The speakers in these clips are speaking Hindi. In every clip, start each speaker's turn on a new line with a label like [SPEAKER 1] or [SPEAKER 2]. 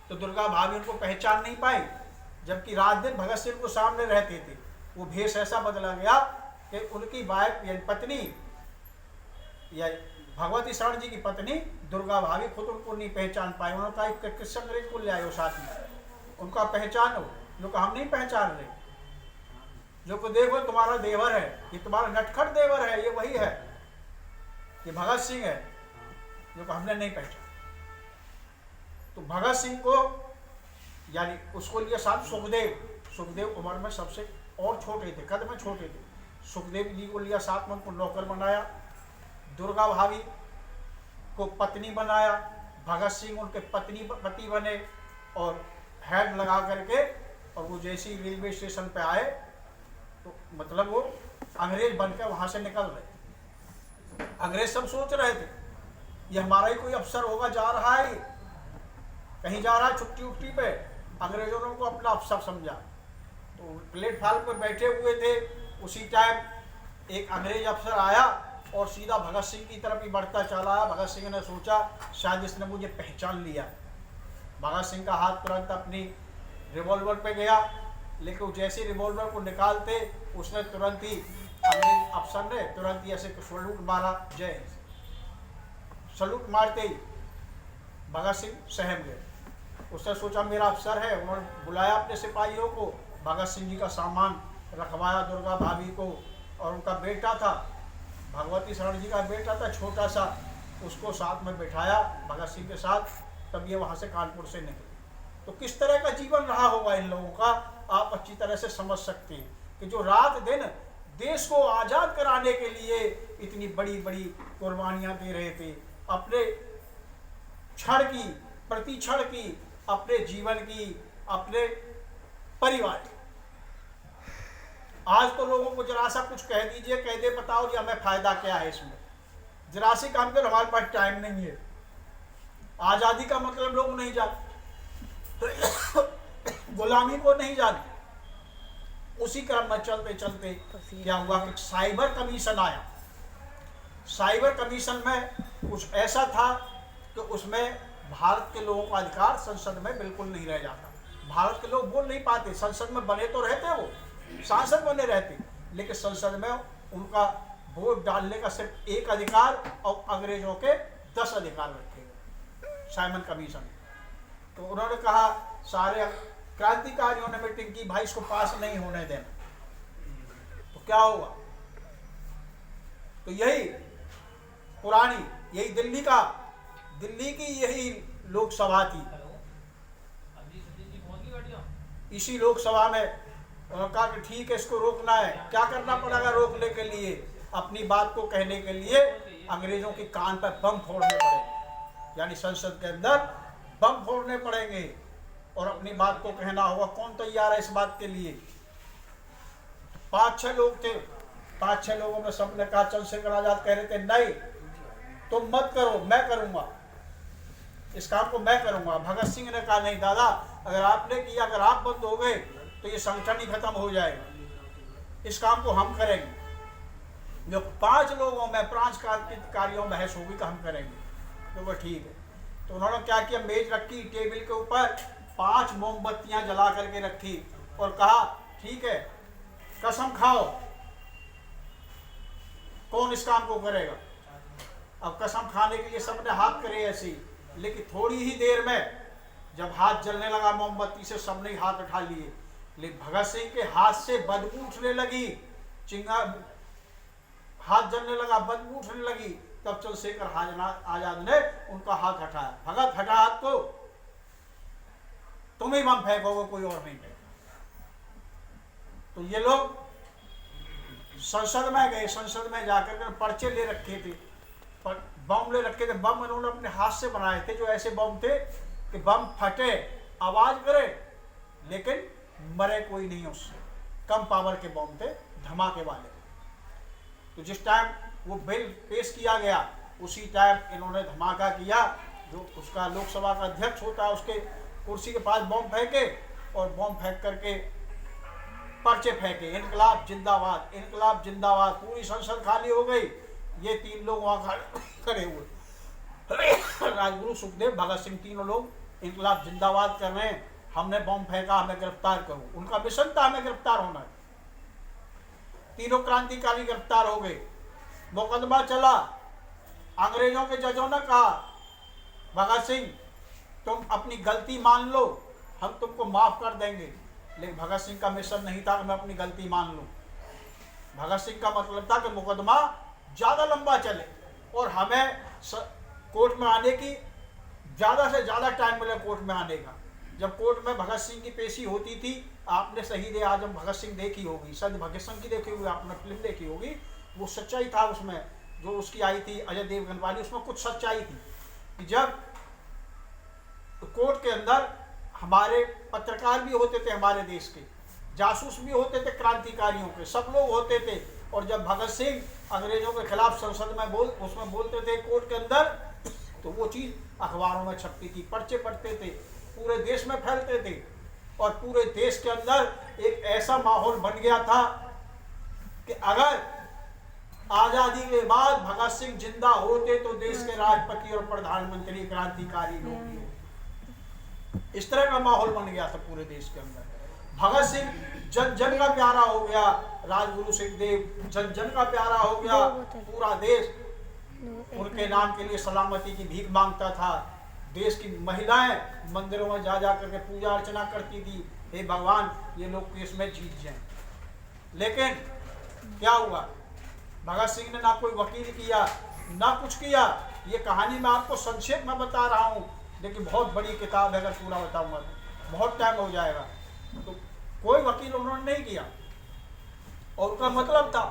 [SPEAKER 1] तो दुर्गा भाभी उनको पहचान नहीं पाई, जबकि रात दिन भगत सिंह को सामने रहते थे। वो भेष ऐसा बदला गया कि उनकी वाइफ या पत्नी या भगवती शरण जी की पत्नी दुर्गा भाभी खुद उनको नहीं पहचान पाई। उन्होंने कहा किस अंग्रेज को ले आए हो साथ में, उनका पहचानो। जो कहा हम नहीं पहचान रहे, जो को देखो तुम्हारा देवर है, ये तुम्हारा नटखट देवर है, ये वही है, ये भगत सिंह है, जो को हमने नहीं पहचाना। तो भगत सिंह को यानी उसको लिया साथ सुखदेव उम्र में सबसे और छोटे थे, कद में छोटे थे। सुखदेव जी को लिया साथ में, उनको नौकर बनाया। दुर्गा भाभी को पत्नी बनाया, भगत सिंह उनके पति बने और हेड लगा करके, और वो जैसे ही रेलवे स्टेशन पे आए तो मतलब वो अंग्रेज बनकर वहां से निकल रहे। अंग्रेज सब सोच रहे थे ये हमारा ही कोई अफसर होगा, जा रहा है कहीं जा रहा है छुट्टी उट्टी पे। अंग्रेजों ने उनको अपना अफसर समझा। तो प्लेटफार्म पर बैठे हुए थे, उसी टाइम एक अंग्रेज अफसर आया और सीधा भगत सिंह की तरफ ही बढ़ता चला आया। भगत सिंह ने सोचा शायद इसने मुझे पहचान लिया। भगत सिंह का हाथ तुरंत अपनी रिवॉल्वर पे गया, लेकिन वो जैसे रिवॉल्वर को निकालते उसने तुरंत ही, अंग्रेज अफसर ने तुरंत ही ऐसे सलूट मारा, जय। सलूट मारते ही भगत सिंह सहम गए। उसने सोचा मेरा अफसर है। उन्होंने बुलाया अपने सिपाहियों को, भगत सिंह जी का सामान रखवाया दुर्गा भाभी को, और उनका बेटा था, भगवती शरण जी का बेटा था छोटा सा, उसको साथ में बैठाया भगत सिंह के साथ। तब ये वहाँ से कानपुर से निकले। तो किस तरह का जीवन रहा होगा इन लोगों का, आप अच्छी तरह से समझ सकते हैं कि जो रात दिन देश को आज़ाद कराने के लिए इतनी बड़ी बड़ी कुर्बानियाँ दे रहे थे, अपने क्षण की, प्रति क्षण की, अपने जीवन की, अपने परिवार की। आज तो लोगों को जरा सा कुछ कह दीजिए, कह दे बताओ जी हमें फायदा क्या है इसमें, जरा सी काम करो, हमारे पास टाइम नहीं है। आज़ादी का मतलब लोग नहीं जानते, गुलामी को नहीं जानते। उसी क्रम में चलते चलते क्या हुआ कि साइबर कमीशन आया। साइबर कमीशन में कुछ ऐसा था कि उसमें भारत के लोगों का अधिकार संसद में बिल्कुल नहीं रह जाता। भारत के लोग बोल नहीं पाते, संसद में बने तो रहते, वो सांसद बने रहते, लेकिन संसद में उनका वोट डालने का सिर्फ एक अधिकार और अंग्रेजों के 10 अधिकार रखे गए साइमन कमीशन। तो उन्होंने कहा, सारे क्रांतिकारियों ने मीटिंग की, भाई इसको पास नहीं होने देना। तो क्या हुआ, तो यही पुरानी, यही दिल्ली की यही लोकसभा थी। इसी लोकसभा में उन्होंने कहा कि ठीक है इसको रोकना है। क्या करना पड़ेगा रोकने के लिए, अपनी बात को कहने के लिए अंग्रेजों के कान पर बम फोड़ने पड़ेंगे, यानी संसद के अंदर बम फोड़ने पड़ेंगे और अपनी बात को कहना होगा। कौन तैयार है इस बात के लिए? 5-6 लोग थे। 5-6 लोगों में सबने कहा, चंद्रशेखर आजाद कह रहे थे नहीं तुम मत करो, मैं करूंगा, इस काम को मैं करूंगा। भगत सिंह ने कहा नहीं दादा, अगर आपने किया, अगर आप बंद हो गए तो ये संगठन ही खत्म हो जाएगा, इस काम को हम करेंगे। जो 5 लोगों में 5 क्रांतिकारियों में बहस होगी कि हम करेंगे, तो वो ठीक है। तो उन्होंने क्या किया, मेज रखी, टेबल के ऊपर 5 मोमबत्तियां जला करके रखी और कहा ठीक है कसम खाओ कौन इस काम को करेगा। अब कसम खाने के लिए सबने हाथ करे ऐसे, लेकिन थोड़ी ही देर में जब हाथ जलने लगा मोमबत्ती से, सबने हाथ उठा लिए, लेकिन भगत सिंह के हाथ से बदबू उठने लगी, हाथ जलने लगा, बदबू उठने लगी। तब चंद्रशेखर आजाद ने उनका हाथ हटाया, भगत हटा हाथ को, तुम ही बम फेंकोगे, कोई और नहीं फेंका। तो ये लोग संसद में गए, संसद में जाकर के पर्चे ले रखे थे, बम ले रखे थे। बम उन्होंने अपने हाथ से बनाए थे, जो ऐसे बम थे कि बम फटे, आवाज करे, लेकिन मरे कोई नहीं उससे। कम पावर के बम थे, धमाके वाले। तो जिस टाइम वो बिल पेश किया गया, उसी टाइम इन्होंने धमाका किया। जो उसका लोकसभा का अध्यक्ष होता है, उसके कुर्सी के पास बम फेंके और बम फेंक करके पर्चे फेंके, इनकलाब जिंदाबाद, इनकलाब जिंदाबाद। पूरी संसद खाली हो गई। ये 3 लोग वहाँ खड़े हुए, राजगुरु, सुखदेव, भगत सिंह, तीनों लोग इनकलाब जिंदाबाद कर रहे हैं, हमने बम फेंका, हमें गिरफ्तार करो। उनका मिशन था हमें गिरफ्तार होना है। तीनों क्रांतिकारी गिरफ्तार हो गए, मुकदमा चला। अंग्रेजों के जजों ने कहा भगत सिंह तुम अपनी गलती मान लो, हम तुमको माफ कर देंगे। लेकिन भगत सिंह का मिशन नहीं था कि मैं अपनी गलती मान लूं। भगत सिंह का मतलब था कि मुकदमा ज्यादा लंबा चले और हमें कोर्ट में आने की ज्यादा से ज्यादा टाइम मिले कोर्ट में आने का। जब कोर्ट में भगत सिंह की पेशी होती थी, आपने शहीद आजम भगत सिंह देखी होगी, सद भगत सिंह की देखी होगी, आपने फिल्म देखी होगी, वो सच्चाई था उसमें जो उसकी आई थी अजय देवगन वाली, उसमें कुछ सच्चाई थी कि जब कोर्ट के अंदर हमारे पत्रकार भी होते थे, हमारे देश के जासूस भी होते थे, क्रांतिकारियों के सब लोग होते थे। और जब भगत सिंह अंग्रेजों के खिलाफ संसद में उसमें बोलते थे कोर्ट के अंदर, तो वो चीज़ अखबारों में छपती थी, पर्चे पढ़ते थे, पूरे देश में फैलते थे। और पूरे देश के अंदर एक ऐसा माहौल बन गया था कि अगर आज़ादी के बाद भगत सिंह जिंदा होते तो देश के राष्ट्रपति और प्रधानमंत्री क्रांतिकारी लोग भी होते। इस तरह का माहौल बन गया था पूरे देश के अंदर। भगत सिंह जन जन का प्यारा हो गया, राजगुरु सुखदेव जन जन का प्यारा हो गया, पूरा देश उनके नाम के लिए सलामती की भीख मांगता था। देश की महिलाएं मंदिरों में जा जा करके पूजा अर्चना करती थी, हे भगवान ये लोग केस में जीत जाएं। लेकिन क्या हुआ, भगत सिंह ने ना कोई वकील किया ना कुछ किया। ये कहानी मैं आपको संक्षेप में बता रहा हूँ, लेकिन बहुत बड़ी किताब है, अगर पूरा बताऊंगा तो बहुत टाइम हो जाएगा। तो कोई वकील उन्होंने नहीं किया और उनका मतलब था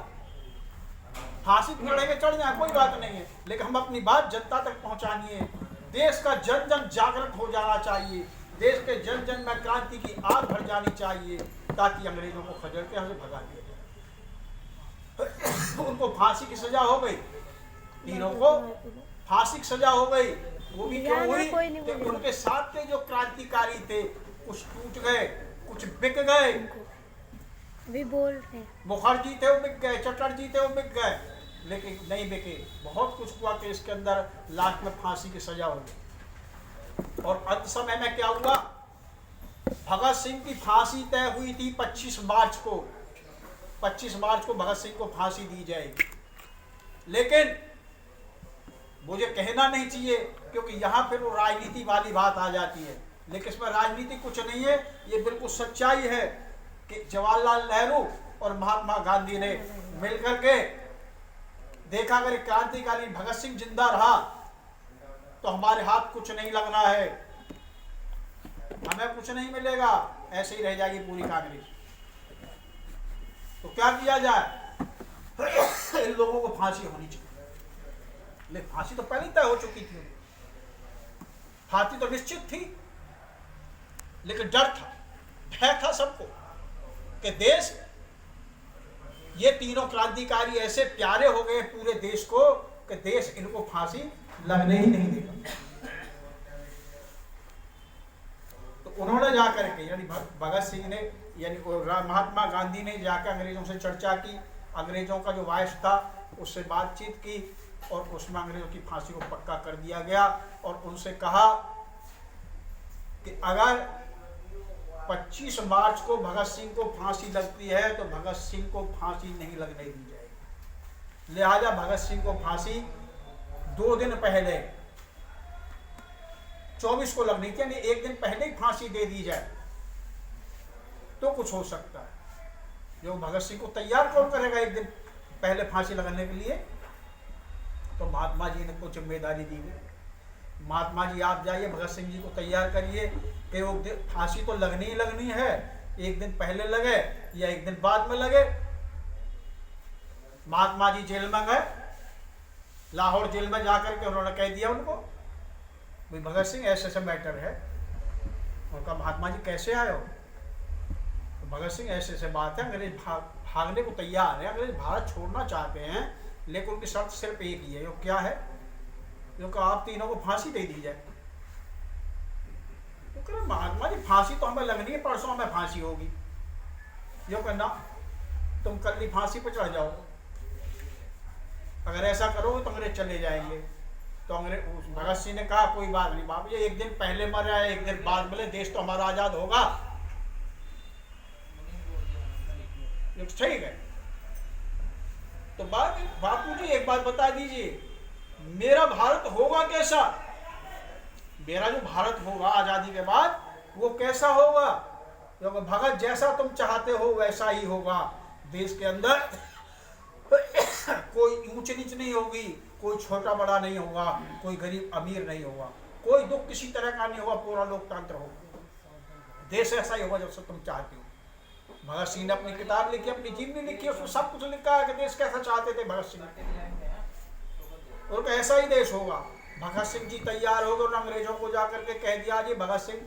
[SPEAKER 1] फांसी चढ़ेंगे चढ़ जाए, कोई बात नहीं है, लेकिन हम अपनी बात जनता तक पहुंचानी है। देश का जन जन जागृत हो जाना चाहिए, देश के जन जन में क्रांति की आग भर जानी चाहिए, ताकि अंग्रेजों को खदेड़ के हमसे भगा दिया जाए। उनको फांसी की सजा हो गई, तीनों को फांसी की सजा हो गई। वो भी क्यों हुई कि उनके साथ के जो क्रांतिकारी थे कुछ टूट गए, कुछ बिक गए।
[SPEAKER 2] भी बोल रहे
[SPEAKER 1] मुखर्जी थे वो बिक गए, चटर्जी थे वो बिक गए, लेकिन नहीं बिके। बहुत कुछ हुआ कि इसके अंदर लास्ट में फांसी की सजा हो गई। और अंत समय में क्या हुआ, भगत सिंह की फांसी तय हुई थी 25 मार्च को। 25 मार्च को भगत सिंह को फांसी दी जाएगी। लेकिन मुझे कहना नहीं चाहिए क्योंकि यहाँ फिर वो राजनीति वाली बात आ जाती है, लेकिन इसमें राजनीति कुछ नहीं है, ये बिल्कुल सच्चाई है कि जवाहरलाल नेहरू और महात्मा गांधी ने मिलकर के देखा अगर क्रांतिकारी भगत सिंह जिंदा रहा तो हमारे हाथ कुछ नहीं लगना है, हमें कुछ नहीं मिलेगा, ऐसे ही रह जाएगी पूरी कांग्रेस। तो क्या किया जाए, इन लोगों को फांसी होनी चाहिए। लेकिन फांसी तो पहले तय हो चुकी थी, फांसी तो निश्चित थी, लेकिन डर था, भय था सबको कि देश, ये तीनों क्रांतिकारी ऐसे प्यारे हो गए पूरे देश को कि देश इनको फांसी लगने ही नहीं देगा। तो उन्होंने जाकर के यानी भगत सिंह ने यानी महात्मा गांधी ने जाकर अंग्रेजों से चर्चा की, अंग्रेजों का जो वायस था उससे बातचीत की और उसमें अंग्रेजों की फांसी को पक्का कर दिया गया। और उनसे कहा कि अगर 25 मार्च को भगत सिंह को फांसी लगती है तो भगत सिंह को फांसी नहीं लगने दी जाएगी। लिहाजा भगत सिंह को फांसी 2 दिन पहले 24 को लगनी थी, यानी 1 दिन पहले ही फांसी दे दी जाए तो कुछ हो सकता है। जो भगत सिंह को तैयार कौन करेगा 1 दिन पहले फांसी लगाने के लिए? तो महात्मा जी ने को जिम्मेदारी दी गई, महात्मा जी आप जाइए भगत सिंह जी को तैयार करिए कि वो फांसी तो लगनी ही लगनी है, 1 दिन पहले लगे या 1 दिन बाद में लगे। महात्मा जी जेल में गए, लाहौर जेल में जाकर के उन्होंने कह दिया उनको भाई भगत सिंह ऐसे ऐसे मैटर है। उनका महात्मा जी कैसे आए हो? तो भगत सिंह ऐसे ऐसे बात है, अंग्रेज भागने को तैयार है, अंग्रेज भारत छोड़ना चाहते हैं, लेकिन उनकी शर्त सिर्फ एक ही है। वो क्या है? जो कि आप तीनों को फांसी दे दी जाए। तो कह महात्मा जी फांसी तो हमें लगनी है, परसों हमें फांसी होगी। जो कहना तुम कल ही फांसी पर चढ़ जाओ, अगर ऐसा करोगे तो अंग्रेज चले जाएंगे। तो अंग्रेज भगत सिंह ने कहा कोई बात नहीं बाबू, ये एक दिन पहले मर आए एक दिन बाद मिले, देश तो हमारा आजाद होगा। ठीक है, तो बापू जी एक बात बता दीजिए, मेरा भारत होगा कैसा? मेरा जो भारत होगा आजादी के बाद वो कैसा होगा? क्योंकि भगत जैसा तुम चाहते हो वैसा ही होगा। देश के अंदर कोई ऊंच नीच नहीं होगी, कोई छोटा बड़ा नहीं होगा, कोई गरीब अमीर नहीं होगा, कोई दुख किसी तरह का नहीं होगा, पूरा लोकतंत्र होगा। देश ऐसा ही होगा जैसा तुम चाहते हो। भगत सिंह ने अपनी किताब लिखी, अपनी जीवनी लिखी, उसमें सब कुछ लिखा है कि देश कैसा चाहते थे भगत सिंह, और तो ऐसा ही देश होगा। भगत सिंह जी तैयार हो गए, उन अंग्रेजों को जाकर के कह दिया जी भगत सिंह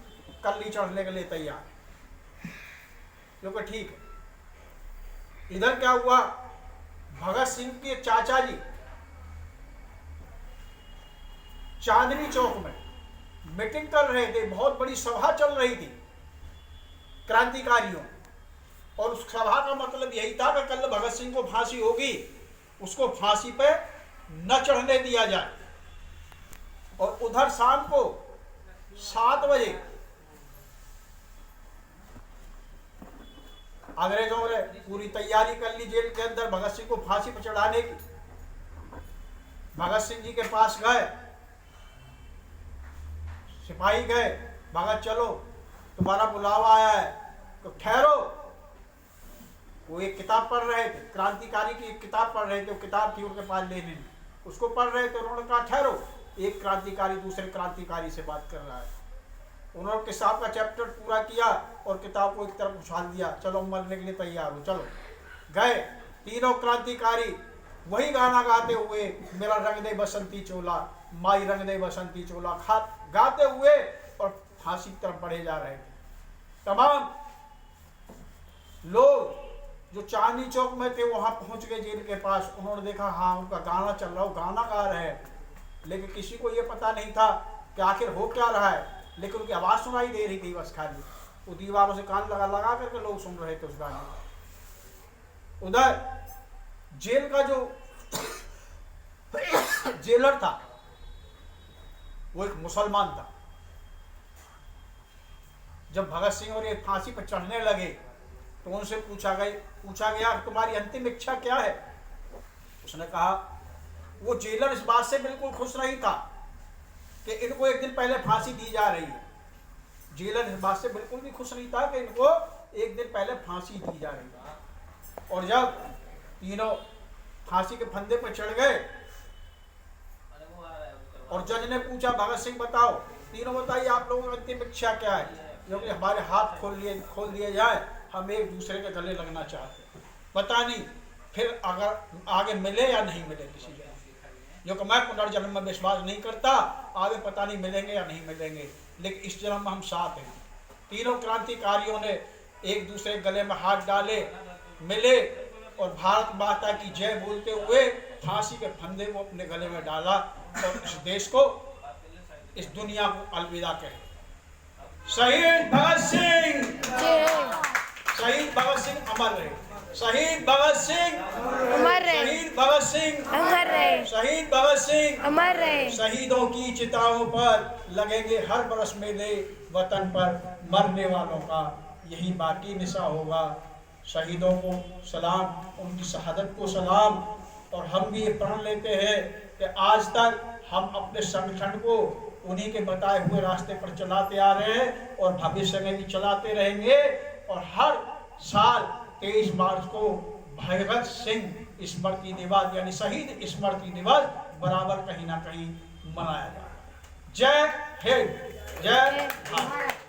[SPEAKER 1] कल्ली चढ़ने के लिए तैयार, क्योंकि ठीक है। इधर क्या हुआ, भगत सिंह के चाचा जी चांदनी चौक में मीटिंग कर रहे थे, बहुत बड़ी सभा चल रही थी क्रांतिकारियों, और उस सभा का मतलब यही था कि कल भगत सिंह को फांसी होगी, उसको फांसी पे न चढ़ने दिया जाए। और उधर शाम को 7 बजे अंग्रेजों ने पूरी तैयारी कर ली जेल के अंदर भगत सिंह को फांसी पर चढ़ाने की। भगत सिंह जी के पास गए, सिपाही गए, भगत चलो तुम्हारा बुलावा आया है, तो ठहरो। वो एक किताब पढ़ रहे थे, क्रांतिकारी की एक किताब पढ़ रहे थे, वो किताब थी उनके पास लेने में, उसको पढ़ रहे थे। उन्होंने कहा ठहरो, एक क्रांतिकारी दूसरे क्रांतिकारी से बात कर रहा है। उन्होंने किताब का चैप्टर पूरा किया और किताब को एक तरफ उछाल दिया, चलो मरने के लिए तैयार हो, चलो। गए तीनों क्रांतिकारी वही गाना गाते हुए, मेरा रंग दे बसंती चोला, माई रंग दे बसंती चोला गाते हुए और फांसी की तरफ बढ़े जा रहे थे। तमाम लोग जो चांदनी चौक में थे वहां पहुंच गए जेल के पास। उन्होंने देखा हाँ उनका गाना चल रहा, गाना गा रहे हैं, लेकिन किसी को ये पता नहीं था कि आखिर हो क्या रहा है, लेकिन उनकी आवाज सुनाई दे रही थी बस खाली। वो दीवारों से कान लगा लगा करके लोग सुन रहे थे उस गाने को। उधर जेल का जो जेलर था वो एक मुसलमान था। जब भगत सिंह और ये फांसी पर चढ़ने लगे तो उनसे पूछा गया तुम्हारी अंतिम इच्छा क्या है? उसने कहा, वो जेलर इस बात से बिल्कुल खुश नहीं था कि इनको एक दिन पहले फांसी दी जा रही है। जेलर इस बात से बिल्कुल भी खुश नहीं था कि इनको एक दिन पहले फांसी दी जा रही है। और जब तीनों फांसी के फंदे पर चढ़ गए और जज ने पूछा भगत सिंह बताओ, तीनों बताइए आप लोगों की अंतिम इच्छा क्या है? क्योंकि हमारे हाथ खोल दिए जाए, हम एक दूसरे के गले लगना चाहते हैं। पता नहीं फिर अगर आगे मिले या नहीं मिले किसी जगह, जो कि मैं पुनर्जन्म में विश्वास नहीं करता, आगे पता नहीं मिलेंगे या नहीं मिलेंगे, लेकिन इस जन्म में हम साथ हैं। तीनों क्रांतिकारियों ने एक दूसरे के गले में हाथ डाले, मिले और भारत माता की जय बोलते हुए फांसी के फंदे को अपने गले में डाला और इस देश को, इस दुनिया को अलविदा कहे। शहीद भगत सिंह, शहीद भगत सिंह अमर रहे, शहीद भगत सिंह
[SPEAKER 2] अमर रहे,
[SPEAKER 1] शहीद भगत सिंह
[SPEAKER 2] अमर रहे,
[SPEAKER 1] शहीद भगत सिंह
[SPEAKER 2] अमर रहे।
[SPEAKER 1] शहीदों की चिताओं पर लगेंगे हर बरस मेले, वतन पर मरने वालों का यही बाकी निशा होगा। शहीदों को सलाम, उनकी शहादत को सलाम। और हम भी ये प्रण लेते हैं कि आज तक हम अपने संगठन को उन्हीं के बताए हुए रास्ते पर चलाते आ रहे हैं और भविष्य में भी चलाते रहेंगे। और हर साल 23 मार्च को भगत सिंह स्मृति दिवस यानी शहीद स्मृति दिवस बराबर कहीं ना कहीं मनाया जाए। जय हिंद, जय भारत।